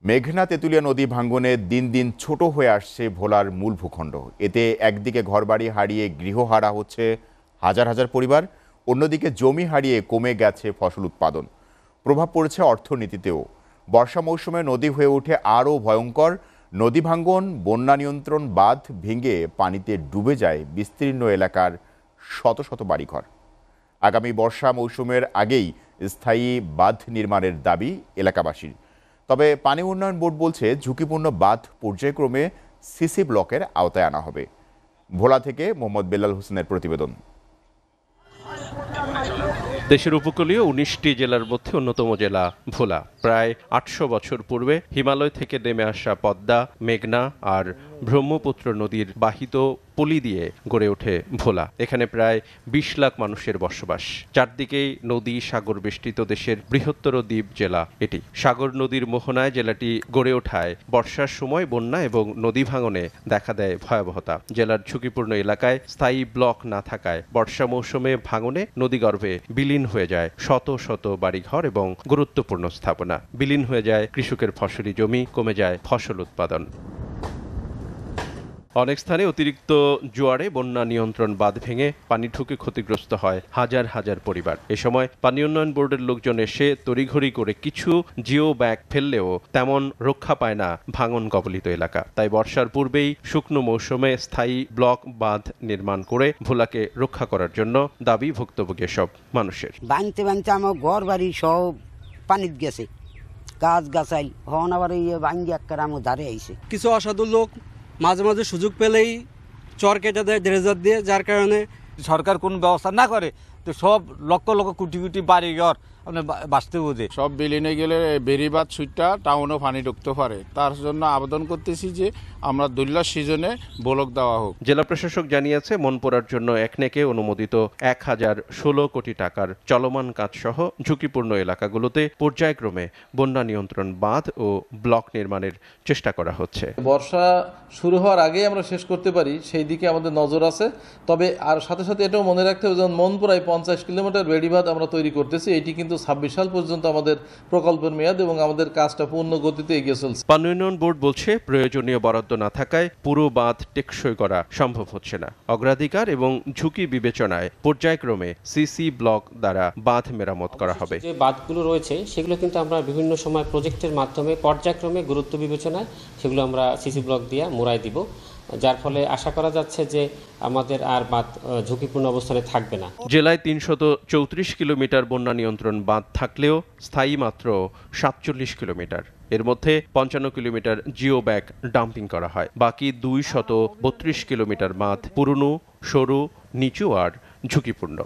মেঘনা তেঁতুলিয়া নদী ভাঙ্গনে দিন দিন ছোট হয়ে আসছে ভোলার মূল ভূখণ্ড। এতে একদিকে ঘরবাড়ি হারিয়ে গৃহহারা হচ্ছে হাজার হাজার পরিবার, অন্যদিকে জমি হারিয়ে কমে গেছে ফসল উৎপাদন। প্রভাব পড়েছে অর্থনীতিতেও। বর্ষা মৌসুমে নদী হয়ে ওঠে আরও ভয়ঙ্কর। নদী ভাঙ্গন, বন্যা নিয়ন্ত্রণ বাঁধ ভেঙে পানিতে ডুবে যায় বিস্তীর্ণ এলাকার শত শত বাড়িঘর। আগামী বর্ষা মৌসুমের আগেই স্থায়ী বাঁধ নির্মাণের দাবি এলাকাবাসীর। তবে পানি উন্নয়ন বোর্ড বলছে ঝুঁকিপূর্ণ বাঁধ পর্যায়ক্রমে সিসি ব্লকের আওতায় আনা হবে। ভোলা থেকে মোহাম্মদ বেলাল হোসেনের প্রতিবেদন। দেশের উপকূলীয় ১৯টি জেলার মধ্যে অন্যতম জেলা ভোলা। প্রায় ৮০০ বছর পূর্বে হিমালয় থেকে নেমে আসা পদ্মা, মেঘনা আর ব্রহ্মপুত্র নদীর বাহিত পলি দিয়ে গড়ে ওঠে ভোলা। এখানে প্রায় ২০ লাখ মানুষের বসবাস। চারদিকেই নদী, সাগর বেষ্টিত দেশের বৃহত্তর দ্বীপ জেলা এটি। সাগর নদীর মোহনায় জেলাটি গড়ে ওঠায় বর্ষার সময় বন্যা এবং নদী ভাঙনে দেখা দেয় ভয়াবহতা। জেলার ঝুঁকিপূর্ণ এলাকায় স্থায়ী ব্লক না থাকায় বর্ষা মৌসুমে ভাঙনে নদীগর্ভে বিলীন হয়ে যায় শত শত বাড়িঘর এবং গুরুত্বপূর্ণ স্থাপনা। বিলীন হয়ে যায় কৃষকের ফসলি জমি, কমে যায় ফসল উৎপাদন। অনেক স্থানে অতিরিক্ত জোয়ারে বন্যা নিয়ন্ত্রণ বাঁধ ভেঙে পানি ঢুকে ক্ষতিগ্রস্ত হয় হাজার হাজার পরিবার। এ সময় পানি উন্নয়ন বোর্ডের লোকজন এসে তড়িঘড়ি করে কিছু জিও ব্যাগ ফেললেও তেমন রক্ষা পায় না ভাঙন কবলিত এলাকা। তাই বর্ষার পূর্বেই শুকনো মৌসুমে স্থায়ী ব্লক বাঁধ নির্মাণ করে ভোলাকে রক্ষা করার জন্য দাবি ভুক্তভোগী সব মানুষের। বানতে বানতে আমার ঘর বাড়ি সব পানিতে গেছে, গাছ গাছাই হন আবার ভাঙ্গি একটা আমার ধারে আইছে। কিছু অসাধু লোক মাঝে মাঝে সুযোগ পেলেই চর কেটে দেয় ড্রেজার দিয়ে, যার কারণে সরকার কোনো ব্যবস্থা না করে তো সব লক্ষ লক্ষ কোটি কোটি বাড়ি ঘর আপনার বাঁচতে বোঝে। সব বিলীনে গেলে বেরিবাদ সুইটটা টাউনও পানি ঢুকতে পারে। তার জন্য আবেদন করতেছি যে আমরা দুল্লা সিজনে ব্লক দেওয়া হোক। জেলা প্রশাসক জানিয়েছে মনপুরার জন্য একনেকে অনুমোদিত ১০১৬ কোটি টাকার চলমান কাজ সহ ঝুঁকিপূর্ণ এলাকাগুলোতে পর্যায়ক্রমে বন্যা নিয়ন্ত্রণ বাঁধ ও ব্লক নির্মাণের চেষ্টা করা হচ্ছে। বর্ষা শুরু হওয়ার আগেই আমরা শেষ করতে পারি সেই দিকে আমাদের নজর আছে। তবে আর সাথে সাথে এটাও মনে রাখতে হবে, যেমন মনপুরায় ৫০ কিলোমিটার বেড়িবাঁধ আমরা তৈরি করতেছি। এটি কিন্তু ২৬ সাল পর্যন্ত আমাদের প্রকল্পের মেয়াদ এবং আমাদের কাজটা পূর্ণ গতিতে এগিয়ে চলছে। পানি উন্নয়ন বোর্ড বলছে প্রয়োজনীয় বরাদ্দ না থাকায় পুরো বাঁধ টেকসই করা সম্ভব হচ্ছে না। অগ্রাধিকার এবং ঝুঁকি বিবেচনায় পর্যায়ক্রমে সিসি ব্লক দ্বারা বাঁধ মেরামত করা হবে। যে বাঁধগুলো রয়েছে সেগুলো কিন্তু আমরা বিভিন্ন সময় প্রজেক্টের মাধ্যমে পর্যায়ক্রমে গুরুত্ব বিবেচনায় সেগুলো আমরা সিসি ব্লক দিয়ে মোড়াই দিব, যার ফলে আশা করা যাচ্ছে যে আমাদের আর বাঁধ ঝুঁকিপূর্ণ অবস্থানে থাকবে না। জেলায় ৩৩৪ কিলোমিটার বন্যা নিয়ন্ত্রণ বাঁধ থাকলেও স্থায়ী মাত্র ৪৭ কিলোমিটার। এর মধ্যে ৫৫ কিলোমিটার জিও ব্যাগ ডাম্পিং করা হয়। বাকি ২৩২ কিলোমিটার বাঁধ পুরনো, সরু, নিচু আর ঝুঁকিপূর্ণ।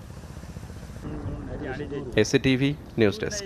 SATV news desk.